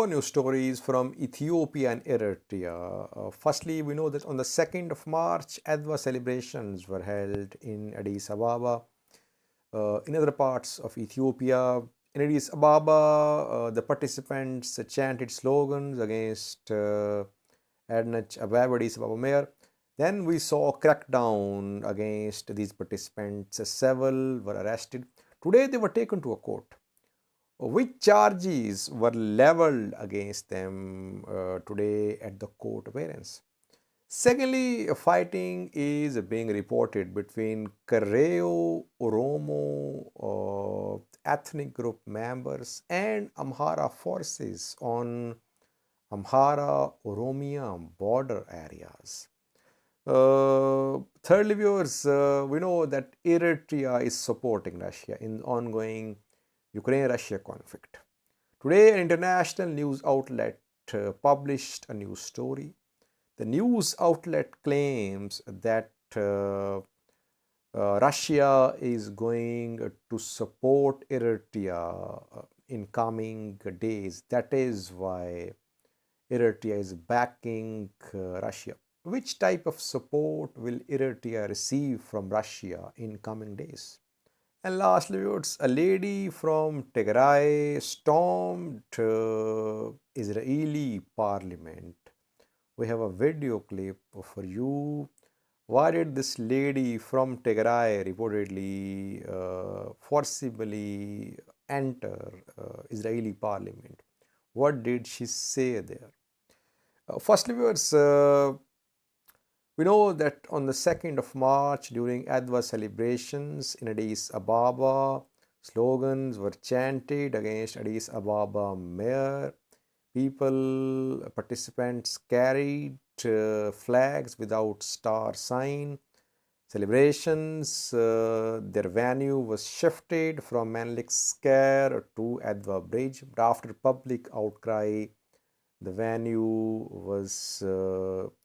More news stories from Ethiopia and Eritrea. Firstly, we know that on the 2nd of March, Adwa celebrations were held in Addis Ababa. In other parts of Ethiopia, in Addis Ababa, the participants chanted slogans against Adnach Ababa, Addis Ababa mayor. Then we saw a crackdown against these participants. Several were arrested. Today, they were taken to a court. Which charges were leveled against them today at the court appearance? Secondly, fighting is being reported between Karrayyu Oromo ethnic group members and Amhara forces on Amhara Oromia border areas. Thirdly, viewers, we know that Eritrea is supporting Russia in ongoing Ukraine-Russia conflict. Today, an international news outlet published a news story. The news outlet claims that Russia is going to support Eritrea in coming days. That is why Eritrea is backing Russia. Which type of support will Eritrea receive from Russia in coming days? And lastly, a lady from Tigray stormed Israeli parliament. We have a video clip for you. Why did this lady from Tigray reportedly forcibly enter Israeli parliament? What did she say there? Firstly, viewers, we know that on the 2nd of March, during Adwa celebrations in Addis Ababa, slogans were chanted against Addis Ababa mayor. Participants carried flags without star sign. Celebrations, their venue was shifted from Menelik Square to Adwa Bridge. But after public outcry, the venue was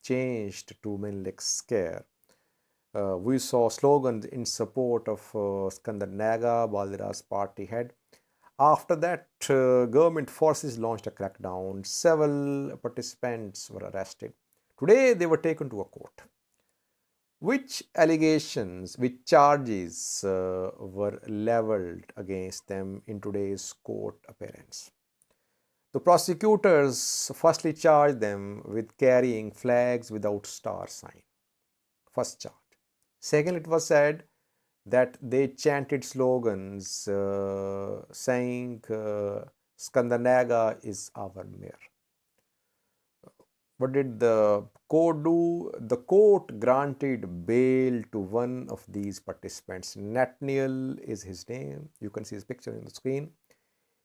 changed to Menelik Square. We saw slogans in support of Skandar Naga, Baldira's party head. After that, government forces launched a crackdown. Several participants were arrested. Today, they were taken to a court. Which allegations, which charges were leveled against them in today's court appearance? The prosecutors firstly charged them with carrying flags without star sign. First charge. Second, it was said that they chanted slogans saying Skandar Naga is our mayor. What did the court do? The court granted bail to one of these participants. Nathaniel is his name. You can see his picture on the screen.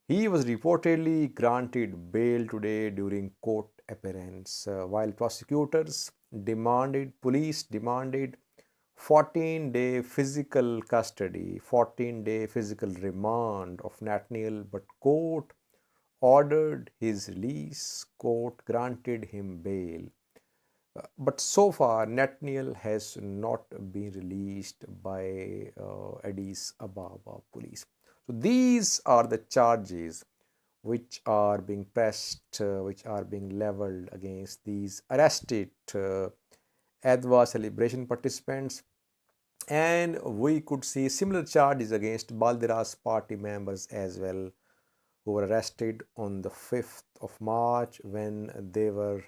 He was reportedly granted bail today during court appearance, while police demanded 14-day physical custody, 14-day physical remand of Nathaniel, but court ordered his release. Court granted him bail. But so far, Nathaniel has not been released by Addis Ababa police. So these are the charges which are being pressed, which are being leveled against these arrested Adwa celebration participants. And we could see similar charges against Baldira's party members as well, who were arrested on the 5th of March when they were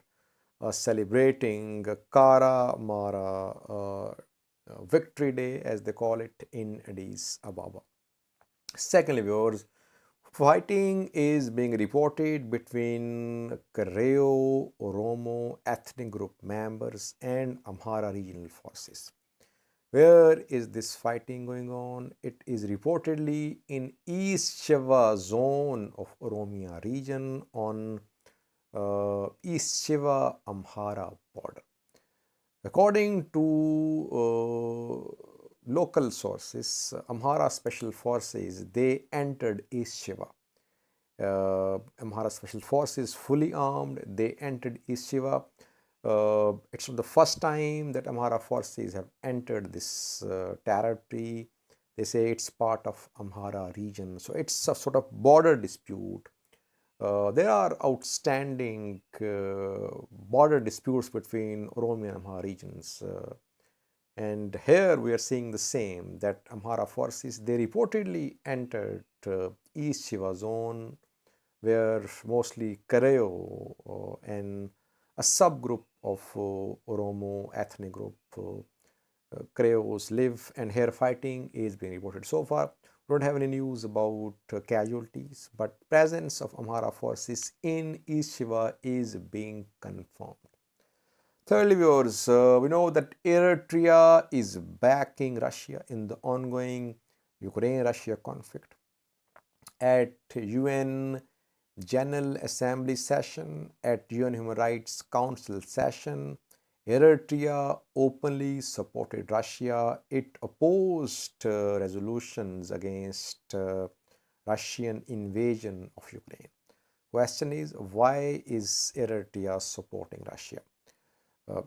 celebrating Karrayyu Amhara Victory Day, as they call it, in Addis Ababa. Secondly, viewers, fighting is being reported between Karrayyu Oromo ethnic group members and Amhara regional forces. Where is this fighting going on? It is reportedly in East Shiva zone of Oromia region on East Shiva Amhara border. According to local sources, Amhara special forces, they entered East Shiva. Amhara special forces, fully armed, they entered East Shiva. It's not the first time that Amhara forces have entered this territory. They say it's part of Amhara region. So it's a sort of border dispute There are outstanding border disputes between Oromo and Amhara regions. And here we are seeing the same, that Amhara forces, they reportedly entered East Shiva zone, where mostly Karrayyu and a subgroup of Oromo ethnic group Karrayyus live, and here fighting is being reported. So far, we don't have any news about casualties, but presence of Amhara forces in East Shiva is being confirmed. Thirdly, viewers, we know that Eritrea is backing Russia in the ongoing Ukraine-Russia conflict. At UN General Assembly session, at UN Human Rights Council session, Eritrea openly supported Russia. It opposed resolutions against Russian invasion of Ukraine. Question is, why is Eritrea supporting Russia?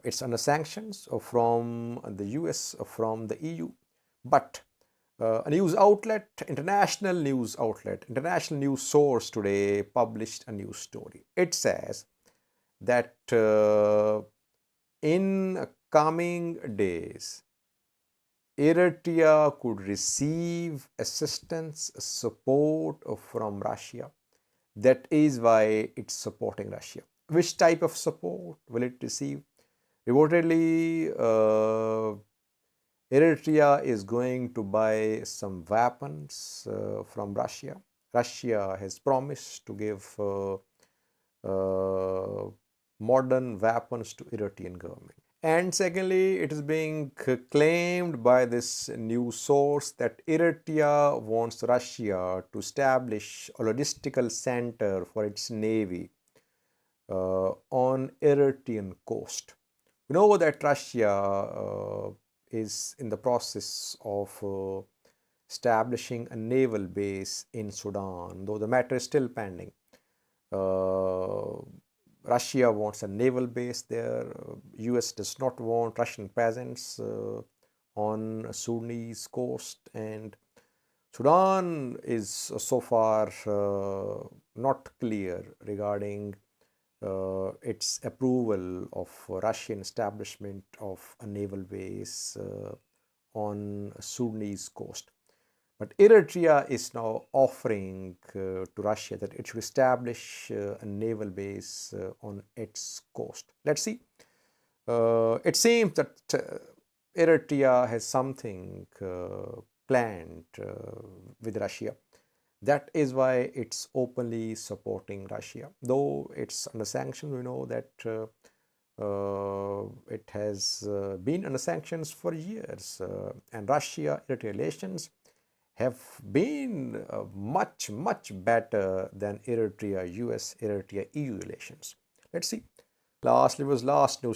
It's under sanctions from the US, from the EU, but a news outlet, international news source today published a news story. It says that in coming days, Eritrea could receive assistance, support from Russia. That is why it's supporting Russia. Which type of support will it receive? Reportedly, Eritrea is going to buy some weapons from Russia. Russia has promised to give modern weapons to Eritrean government. And secondly, it is being claimed by this news source that Eritrea wants Russia to establish a logistical center for its navy on Eritrean coast. We know that Russia is in the process of establishing a naval base in Sudan, though the matter is still pending. Russia wants a naval base there. US does not want Russian presence on Sudanese coast, and Sudan is so far not clear regarding its approval of Russian establishment of a naval base on Sudanese coast. But Eritrea is now offering to Russia that it should establish a naval base on its coast. Let's see. It seems that Eritrea has something planned with Russia. That is why it's openly supporting Russia. Though it's under sanctions, we know that it has been under sanctions for years. And Russia-Eritrea relations have been much better than Eritrea-US, Eritrea-EU relations. Let's see. Last news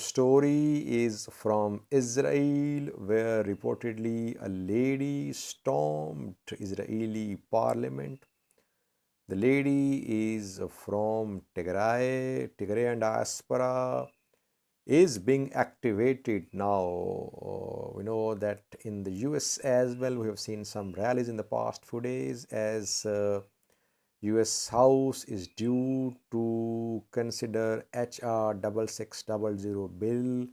story is from Israel, where reportedly a lady stormed Israeli parliament. The lady is from Tigray. Tigrayan diaspora is being activated now. We know that in the US as well, we have seen some rallies in the past few days as US House is due to consider HR 6600 bill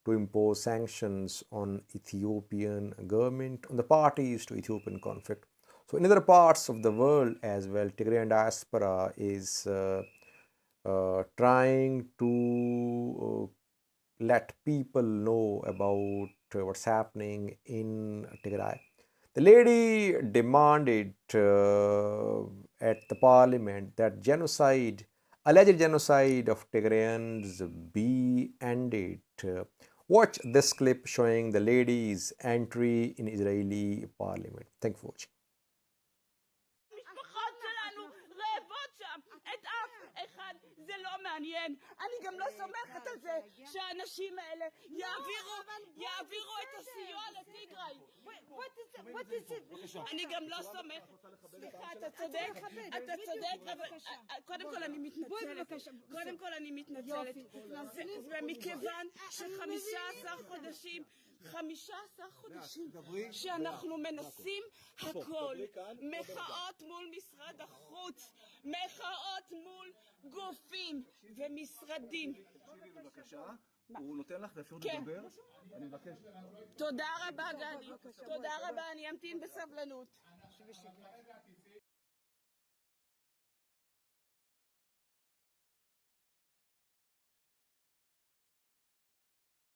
to impose sanctions on Ethiopian government, on the parties to Ethiopian conflict. So in other parts of the world as well, Tigrayan diaspora is trying to let people know about what's happening in Tigray. The lady demanded at the parliament that alleged genocide of Tigrayans be ended. Watch this clip showing the lady's entry in Israeli parliament. Thank you for watching. זה לא מעניין. אני גם לא סומכת על זה שהאנשים האלה יעבירו את הסיוע לטיגריי. אני גם לא סומכת. סליחה, אתה צודק, אבל קודם כל אני מתנצלת. ומכיוון ש15 חודשים 15 חודשים שאנחנו מנסים הכל. מחאות מול משרד החוץ, מחאות מול גופים ומשרדים. תקשיבי בבקשה, הוא נותן לך אפשרות לדבר, אני מבקש. תודה רבה גדי, תודה רבה, אני אמתין בסבלנות.